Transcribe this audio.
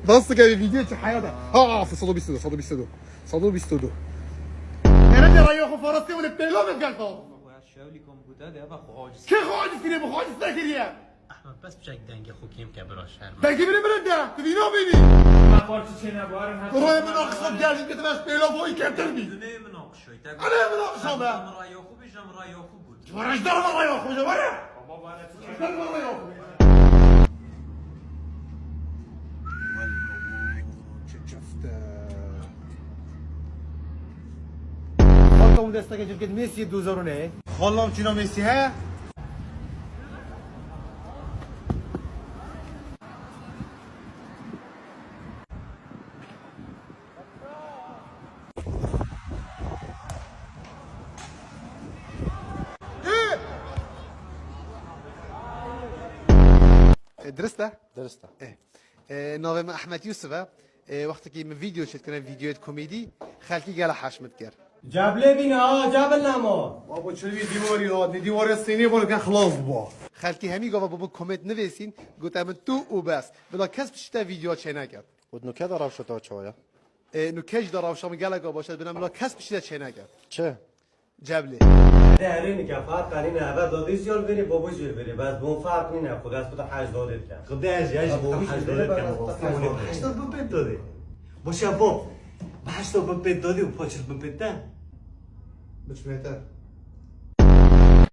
بس كده فيديو چه حياته ها في 122 انا ترى يا اخو فرستي ولا بيلو بقلقو شاولي كمبيوتر ده بقى خواجز كي خواجز كده بخواجز تاكل احمد بس بشك دنگ خوكيم كبراش هر بلكي بني برده تبينو بيني ما قلت شيء نبارن هذا روح من اقصد قال لي بس بيلو فوي كترني نه مناقشه تا انا من اقصد جمرا ياخو بجمرا ياخو بود فرج دار والله يا اخو جواره بابا انا دار والله يا اخو اون دسته که مسی 2009 خالم چینا مسی ها درسته؟ درسته ناوم احمد یوسفه وقتی که من ویدیو شد کنم ویدیو کمدی خلکی گله حشمت کرد جبله بينا جبل نما بابا چوی دیواری ها دیواری سینی بولو که خلاص با خلکی همی گفت بابا کامنت نویسین گفتم تو و بس بلا کس بشته ویدیو چه نکرد ود نو كده روشه تا چویا نو کج داره شام گله گا باشد بنام بلا کس بشته چه نکرد چه جبله درین که فرق کنین اول دادیش یال بری بابوش بری بس بون فرق نینه خود از خود 80 کن خود از یاش بابوش بری کن 80 بپید داده باشه باب 80 بپید دادی و پاچر بپیدن بچ بهتر